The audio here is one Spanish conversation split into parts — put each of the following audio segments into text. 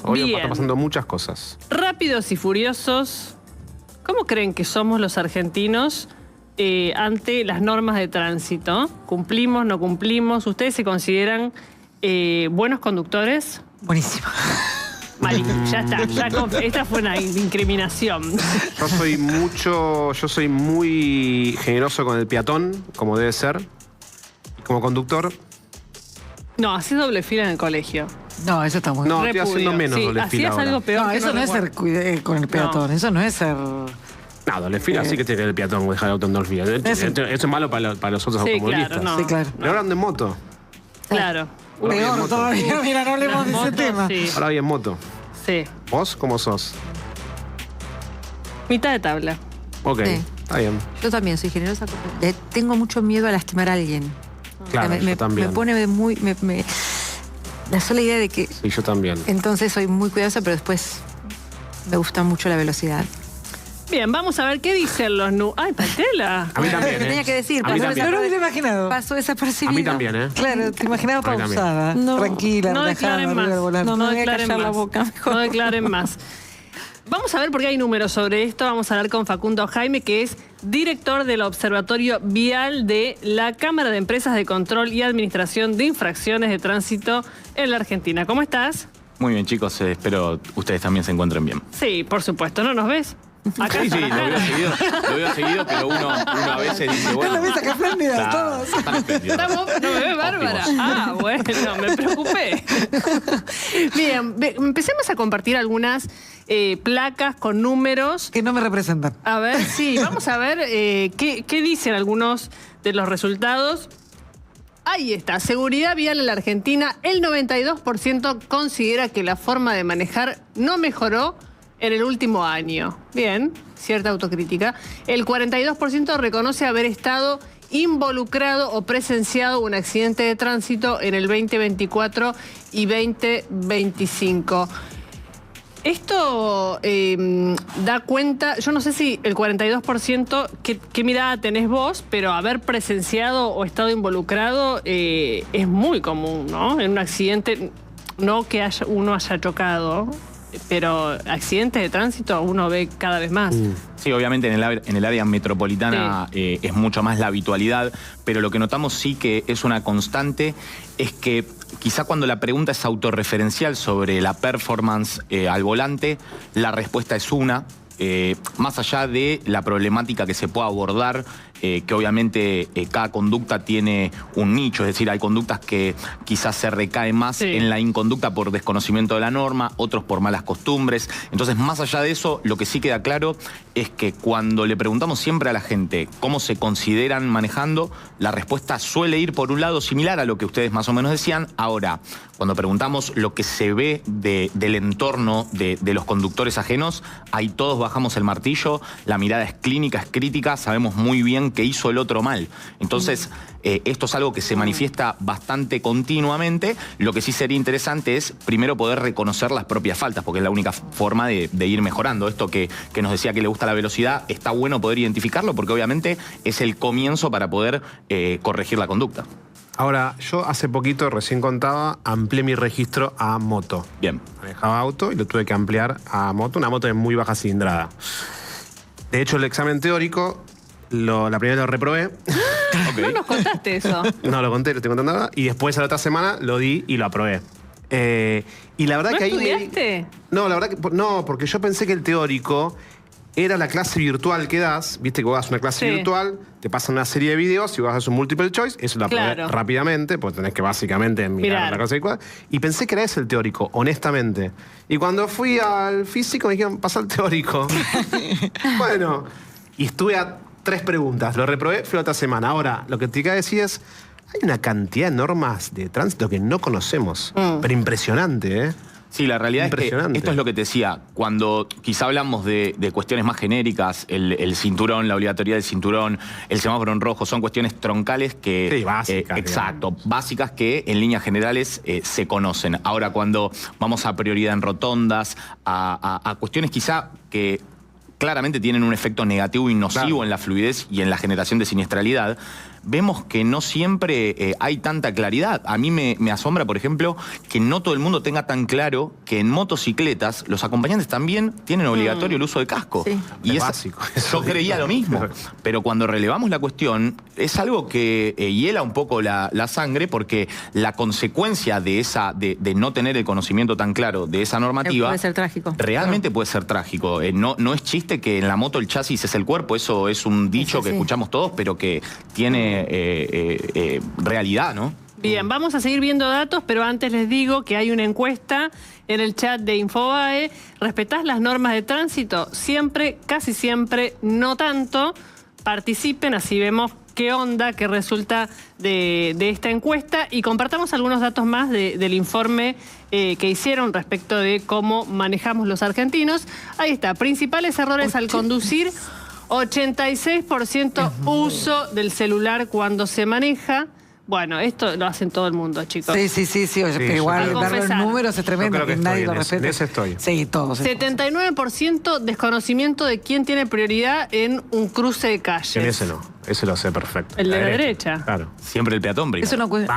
Hoy Bien. están pasando muchas cosas. Rápidos y furiosos, ¿cómo creen que somos los argentinos ante las normas de tránsito? ¿Cumplimos, no cumplimos? ¿Ustedes se consideran buenos conductores? Buenísimo. Ya está, esta fue una incriminación. Yo soy muy generoso con el peatón, como debe ser. Y como conductor, No, hacés doble fila en el colegio. No, eso está muy no, bien. estoy haciendo menos Sí, doble fila hacías ahora. algo peor. No, que eso no es ser con el peatón, eso no es ser... No, doble fila sí que tiene el peatón, dejar el auto en doble fila. Eso es malo para los otros Sí, automovilistas. claro, no. Sí, claro. Pero ahora ando en moto. Claro. Ahora voy en Peor moto. todavía, mira, no hablemos de ese Moto, tema. Sí, Ahora voy en moto. sí. ¿Vos cómo sos? Mitad de tabla. Ok, Sí. está bien. Yo también soy generosa. Tengo mucho miedo a lastimar a alguien. Claro, me, yo también. me pone muy... la sola idea de que... Sí, yo también. Entonces soy muy cuidadosa, pero después me gusta mucho la velocidad. Bien, vamos a ver qué dicen los ¡Ay, Patela! A mí también, Lo tenía que decir. A mí pasó también. Yo no me lo he desapercibido. imaginado. Pasó desapercibido. A mí también, ¿eh? Claro, te imaginaba A mí también. pausada, No. tranquila, No relajada, declaren arriba más. del volante. No, me voy a declaren callar la más. boca mejor. No declaren más. Vamos a ver porque hay números sobre esto. Vamos a hablar con Facundo Jaime, que es director del Observatorio Vial de la Cámara de Empresas de Control y Administración de Infracciones de Tránsito en la Argentina. ¿Cómo estás? Muy bien, chicos. Espero ustedes también se encuentren bien. Sí, por supuesto. ¿No nos ves? Acá Sí, está sí, la cara. lo veo seguido, pero uno a veces dice, ¿No bueno... la ves acá espléndida, claro, todos? están espléndidos. ¿Estamos? ¿No me ves, Bárbara? Óptimos. Ah, bueno, me preocupé. Bien, empecemos a compartir algunas placas con números. Que no me representan. A ver, sí, vamos a ver qué dicen algunos de los resultados. Ahí está, seguridad vial en la Argentina. El 92% considera que la forma de manejar no mejoró en el último año. Bien, cierta autocrítica. El 42% reconoce haber estado involucrado o presenciado un accidente de tránsito en el 2024 y 2025. Esto da cuenta, yo no sé si el 42%, ¿qué mirada tenés vos? Pero haber presenciado o estado involucrado es muy común, ¿no? En un accidente, no que uno haya chocado, pero accidentes de tránsito uno ve cada vez más. Sí, obviamente en el área metropolitana es mucho más la habitualidad, pero lo que notamos sí que es una constante es que quizá cuando la pregunta es autorreferencial sobre la performance al volante, la respuesta es una. Más allá de la problemática que se pueda abordar, que obviamente cada conducta tiene un nicho, es decir, hay conductas que quizás se recaen más en la inconducta por desconocimiento de la norma, otros por malas costumbres. Entonces, más allá de eso, lo que sí queda claro es que cuando le preguntamos siempre a la gente cómo se consideran manejando, la respuesta suele ir por un lado similar a lo que ustedes más o menos decían. Ahora, cuando preguntamos lo que se ve del entorno de los conductores ajenos, ahí todos bajamos el martillo, la mirada es clínica, es crítica, sabemos muy bien qué hizo el otro mal. Entonces, esto es algo que se manifiesta bastante continuamente. Lo que sí sería interesante es primero poder reconocer las propias faltas, porque es la única forma de ir mejorando. Esto que nos decía que le gusta la velocidad, está bueno poder identificarlo, porque obviamente es el comienzo para poder corregir la conducta. Ahora, yo hace poquito, recién contaba, amplié mi registro a moto. Bien. Manejaba auto y lo tuve que ampliar a moto, una moto de muy baja cilindrada. De hecho, el examen teórico, la primera lo reprobé. No nos contaste eso. No lo conté, lo estoy contando ahora. Y después a la otra semana lo di y lo aprobé. Y la verdad ¿No que ahí... estudiaste? No, la verdad que... No, porque yo pensé que el teórico era la clase virtual que das. Viste que vos das una clase virtual, te pasan una serie de videos y vos haces un multiple choice. Eso lo aprobé rápidamente, porque tenés que básicamente mirar la clase virtual. Y pensé que era ese el teórico, honestamente. Y cuando fui al físico me dijeron, pasa el teórico. Bueno, y estuve a 3 preguntas. Lo reprobé, fui la otra semana. Ahora, lo que te quería decir es, hay una cantidad de normas de tránsito que no conocemos. Pero impresionante, ¿eh? Sí, la realidad es que esto es lo que te decía. Cuando quizá hablamos de cuestiones más genéricas, el cinturón, la obligatoriedad del cinturón, el semáforo en rojo, son cuestiones troncales que... Sí, básicas. Exacto, básicas que en líneas generales se conocen. Ahora, cuando vamos a prioridad en rotondas, a cuestiones quizá que claramente tienen un efecto negativo y nocivo en la fluidez y en la generación de siniestralidad, vemos que no siempre hay tanta claridad. A mí me asombra, por ejemplo, que no todo el mundo tenga tan claro que en motocicletas los acompañantes también tienen obligatorio el uso de casco. Sí. Y es básico. Yo creía lo mismo. Pero cuando relevamos la cuestión, es algo que hiela un poco la sangre, porque la consecuencia de no tener el conocimiento tan claro de esa normativa... Puede ser trágico. Realmente puede ser trágico. No es chiste que en la moto el chasis es el cuerpo, eso es un dicho que escuchamos todos, pero que tiene realidad, ¿no? Bien, vamos a seguir viendo datos, pero antes les digo que hay una encuesta en el chat de Infobae. ¿Respetás las normas de tránsito? Siempre, casi siempre, no tanto. Participen, así vemos qué onda, qué resulta de esta encuesta, y compartamos algunos datos más del informe que hicieron respecto de cómo manejamos los argentinos. Ahí está, principales errores al conducir: 86% uso del celular cuando se maneja. Bueno, esto lo hacen todo el mundo, chicos. Sí, oye, pero igual ver los números es tremendo, que nadie lo respeta. En ese estoy. Sí, todos. 79% desconocimiento de quién tiene prioridad en un cruce de calles. En ese no, ese lo sé perfecto. El de la derecha. Claro. Siempre el peatón primero. Eso no bueno,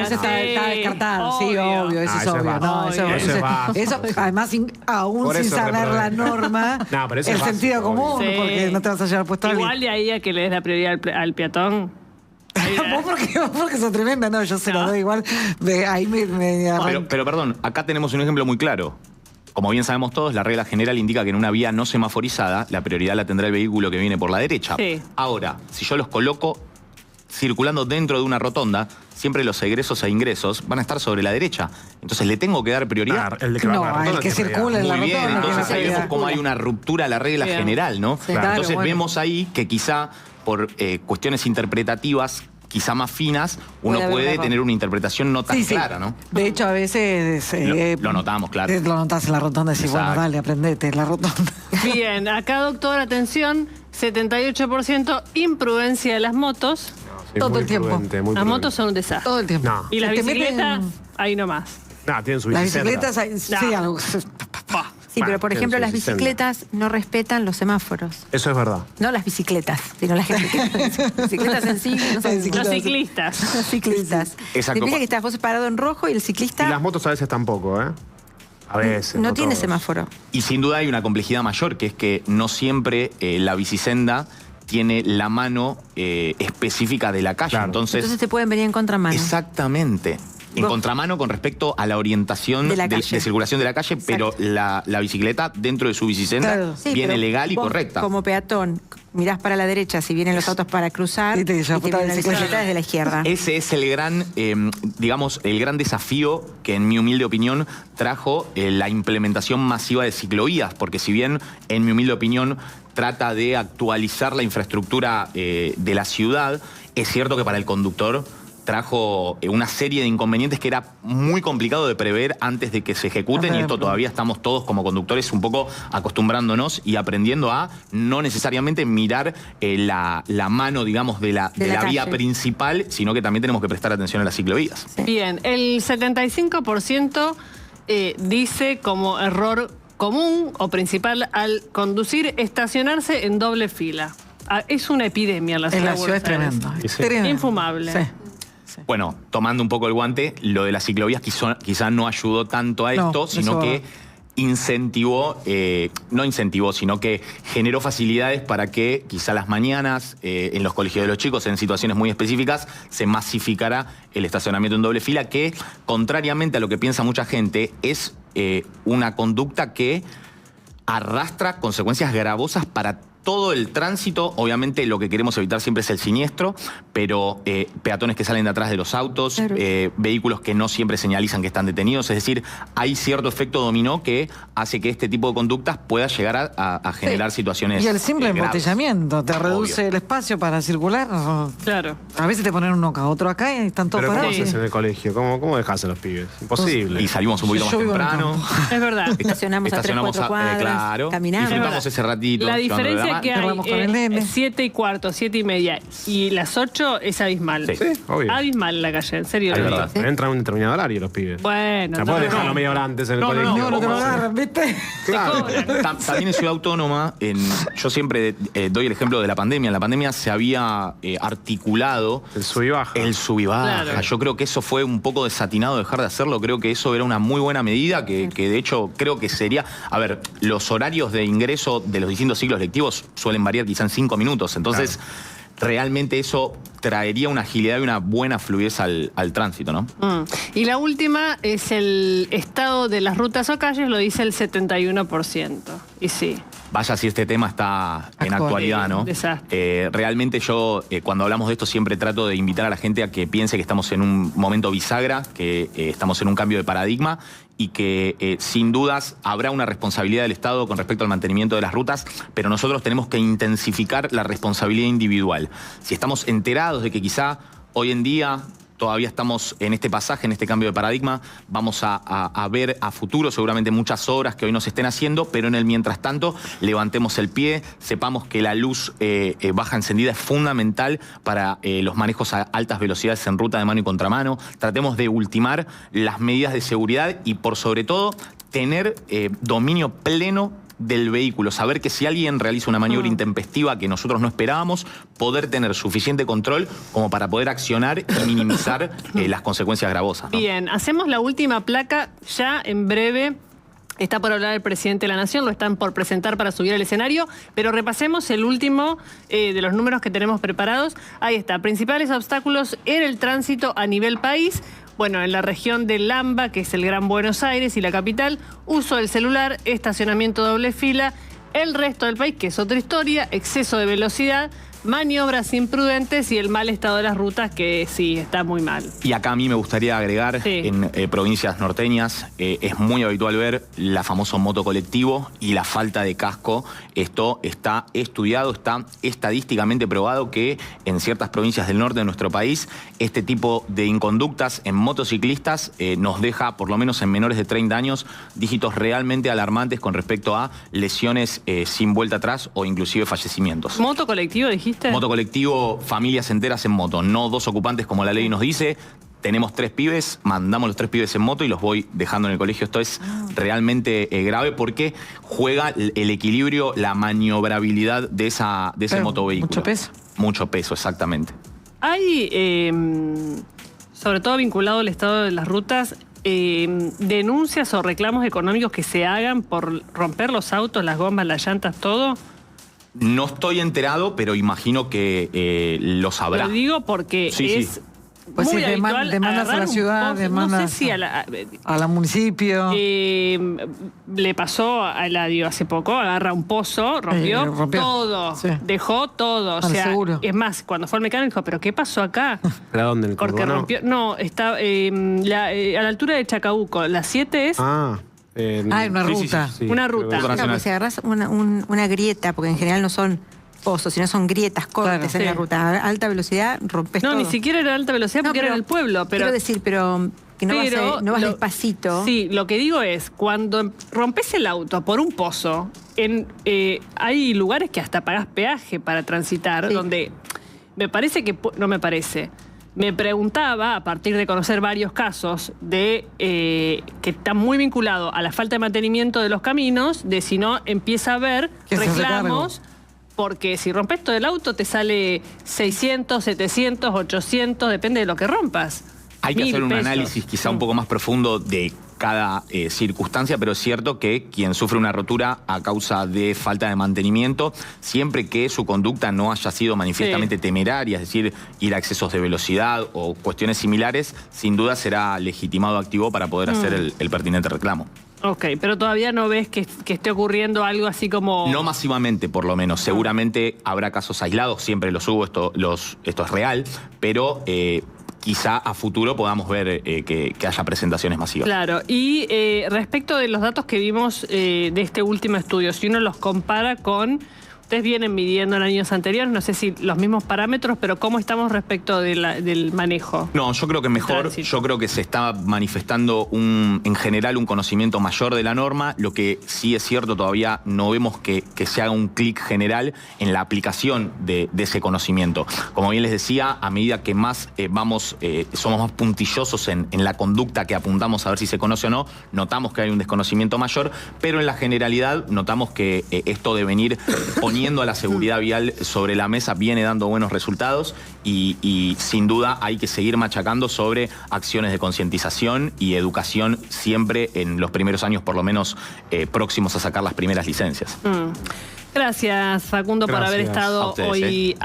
eso está descartado. Sí, obvio, eso es obvio. No, eso además, aún sin saber la norma, el sentido común, porque no te vas a llevar puesto a alguien. Igual de ahí a que le des la prioridad al peatón. ¿Vos porque sos tremenda? No, yo se lo doy igual. Ahí pero perdón, acá tenemos un ejemplo muy claro. Como bien sabemos todos, la regla general indica que en una vía no semaforizada la prioridad la tendrá el vehículo que viene por la derecha. Sí. Ahora, si yo los coloco circulando dentro de una rotonda, siempre los egresos e ingresos van a estar sobre la derecha. Entonces, ¿le tengo que dar prioridad? El que circula en la rotonda. Muy bien, entonces ahí vemos cómo hay una ruptura a la regla general, ¿no? Sí, claro, entonces vemos ahí que quizá por cuestiones interpretativas quizá más finas, uno puede tener una interpretación no tan clara, ¿no? De hecho, a veces... lo notamos, claro. Lo notás en la rotonda y decís, bueno, dale, aprendete, la rotonda. Bien, acá, doctor, atención, 78% imprudencia de las motos. No, todo el tiempo. Las motos son un desastre. Todo el tiempo. No. Y las bicicletas, ahí nomás. No, tienen su Las bicicleta. bicicletas, sí, algo. Sí, pero por ejemplo las Vicenta. bicicletas no respetan los semáforos. Eso es verdad. No las bicicletas, sino la gente que... Bicicletas en sí, no son Los ciclistas. Los ciclistas. Exacto. Te fijas que estás vos parado en rojo y el ciclista Y las motos a veces tampoco, ¿eh? A veces. no tiene todos. semáforo. Y sin duda hay una complejidad mayor, que es que no siempre la bicisenda tiene la mano específica de la calle. Claro. Entonces te pueden venir en contramano. Exactamente. En contramano con respecto a la orientación de circulación de la calle, pero la bicicleta dentro de su bicisenda viene legal y correcta. Como peatón, mirás para la derecha si vienen los autos para cruzar y te viene la bicicleta desde la izquierda. Ese es el gran, digamos, el gran desafío que en mi humilde opinión trajo la implementación masiva de ciclovías, porque si bien en mi humilde opinión trata de actualizar la infraestructura de la ciudad, es cierto que para el conductor trajo una serie de inconvenientes que era muy complicado de prever antes de que se ejecuten, y esto todavía estamos todos como conductores un poco acostumbrándonos y aprendiendo a no necesariamente mirar la mano, digamos, de la vía principal, sino que también tenemos que prestar atención a las ciclovías. Sí. Bien, el 75% dice como error común o principal al conducir estacionarse en doble fila. Es una epidemia en la ciudad. En la ciudad es tremendo. Tremendo. Infumable. Sí. Bueno, tomando un poco el guante, lo de las ciclovías quizá no ayudó tanto a esto, sino que incentivó, no incentivó, sino que generó facilidades para que quizá las mañanas en los colegios de los chicos, en situaciones muy específicas, se masificara el estacionamiento en doble fila, que, contrariamente a lo que piensa mucha gente, es una conducta que arrastra consecuencias gravosas para todo el tránsito. Obviamente lo que queremos evitar siempre es el siniestro, pero peatones que salen de atrás de los autos, vehículos que no siempre señalizan que están detenidos, es decir, hay cierto efecto dominó que hace que este tipo de conductas pueda llegar a generar situaciones Y el simple graves. embotellamiento te reduce el espacio para circular. Claro. A veces te ponen uno acá, otro acá y están todos Pero ¿cómo parados. haces en el colegio? ¿Cómo dejás a los pibes? Imposible. Y salimos un poquito más Yo vivo en el temprano. campo. Es verdad. Estacionamos a 3-4 cuadras, claro, caminamos. disfrutamos ese ratito. La llevándolo de diferencia Desde que hay 7 y cuarto, 7 y media y las 8 es abismal. Sí, obvio. Abismal la calle, en serio. Es verdad. Entra un determinado horario los pibes. Bueno. No puedes dejarlo media hora antes en el colegio. No te lo agarran, ¿viste? Claro. También en Ciudad Autónoma, yo siempre doy el ejemplo de la pandemia. En la pandemia se había articulado el sub y baja. Claro. Yo creo que eso fue un poco desatinado dejar de hacerlo. Creo que eso era una muy buena medida que de hecho creo que sería... A ver, los horarios de ingreso de los distintos ciclos lectivos suelen variar quizá en 5 minutos. Entonces, realmente eso traería una agilidad y una buena fluidez al tránsito, ¿no? Y la última es el estado de las rutas o calles, lo dice el 71%. Y sí. Vaya si este tema está en actualidad, ¿no? Realmente yo, cuando hablamos de esto, siempre trato de invitar a la gente a que piense que estamos en un momento bisagra, que estamos en un cambio de paradigma y que sin dudas habrá una responsabilidad del Estado con respecto al mantenimiento de las rutas, pero nosotros tenemos que intensificar la responsabilidad individual. Si estamos enterados de que quizá hoy en día todavía estamos en este pasaje, en este cambio de paradigma, vamos a ver a futuro seguramente muchas obras que hoy no se estén haciendo, pero en el mientras tanto levantemos el pie, sepamos que la luz baja encendida es fundamental para los manejos a altas velocidades en ruta de mano y contramano, tratemos de ultimar las medidas de seguridad y por sobre todo tener dominio pleno del vehículo, saber que si alguien realiza una maniobra intempestiva que nosotros no esperábamos, poder tener suficiente control como para poder accionar y minimizar las consecuencias gravosas, ¿no? Bien, hacemos la última placa ya en breve. Está por hablar el presidente de la Nación, lo están por presentar para subir al escenario, pero repasemos el último de los números que tenemos preparados. Ahí está, principales obstáculos en el tránsito a nivel país. Bueno, en la región de Lamba, que es el Gran Buenos Aires y la capital, uso del celular, estacionamiento doble fila, el resto del país, que es otra historia, exceso de velocidad, maniobras imprudentes y el mal estado de las rutas, que sí, está muy mal. Y acá a mí me gustaría agregar, en provincias norteñas, es muy habitual ver la famosa moto colectivo y la falta de casco. Esto está estudiado, está estadísticamente probado que en ciertas provincias del norte de nuestro país, este tipo de inconductas en motociclistas nos deja, por lo menos en menores de 30 años, dígitos realmente alarmantes con respecto a lesiones sin vuelta atrás o inclusive fallecimientos. ¿Moto colectivo dijiste? Moto colectivo, familias enteras en moto, no 2 ocupantes como la ley nos dice. Tenemos 3 pibes, mandamos los 3 pibes en moto y los voy dejando en el colegio. Esto es realmente grave porque juega el equilibrio, la maniobrabilidad de ese motovehículo. ¿Mucho peso? Mucho peso, exactamente. Hay, sobre todo vinculado al estado de las rutas, denuncias o reclamos económicos que se hagan por romper los autos, las gomas, las llantas, todo. No estoy enterado, pero imagino que lo sabrá. Lo digo porque es pues muy sí, habitual demandas a la ciudad, demandas no sé si a la municipio. Le pasó a Eladio hace poco, agarra un pozo, rompió todo, dejó todo. O sea, seguro. Es más, cuando fue al mecánico dijo, ¿pero qué pasó acá? ¿Para dónde? Porque rompió. No, está a la altura de Chacabuco. La 7 es. Hay una ruta. Sí. Una ruta. Claro, si agarras una grieta, porque en general no son pozos, sino son grietas, cortes en la ruta. A alta velocidad rompes todo. No, ni siquiera era alta velocidad porque era en el pueblo. Pero, quiero decir, pero que no vas despacito. Sí, lo que digo es, cuando rompes el auto por un pozo, hay lugares que hasta pagás peaje para transitar, donde me parece que... No me parece... Me preguntaba, a partir de conocer varios casos, que está muy vinculado a la falta de mantenimiento de los caminos, de si no empieza a haber reclamos, porque si rompes todo el auto te sale 600, 700, 800, depende de lo que rompas. Hay que hacer un análisis quizá un poco más profundo de cada circunstancia, pero es cierto que quien sufre una rotura a causa de falta de mantenimiento, siempre que su conducta no haya sido manifiestamente temeraria, es decir, ir a excesos de velocidad o cuestiones similares, sin duda será legitimado activo para poder hacer el pertinente reclamo. Ok, pero todavía no ves que esté ocurriendo algo así como... No masivamente, por lo menos. Seguramente habrá casos aislados, siempre los hubo, esto es real, pero... quizá a futuro podamos ver que haya presentaciones masivas. Claro, y respecto de los datos que vimos de este último estudio, si uno los compara con Ustedes vienen midiendo en años anteriores, no sé si los mismos parámetros, pero ¿cómo estamos respecto del manejo? No, yo creo que mejor, yo creo que se está manifestando en general un conocimiento mayor de la norma. Lo que sí es cierto, todavía no vemos que se haga un clic general en la aplicación de ese conocimiento. Como bien les decía, a medida que más somos más puntillosos en la conducta que apuntamos a ver si se conoce o no, notamos que hay un desconocimiento mayor, pero en la generalidad notamos que esto de venir poniendo a la seguridad vial sobre la mesa viene dando buenos resultados y sin duda hay que seguir machacando sobre acciones de concientización y educación siempre en los primeros años, por lo menos próximos a sacar las primeras licencias. Gracias, Facundo, por haber estado hoy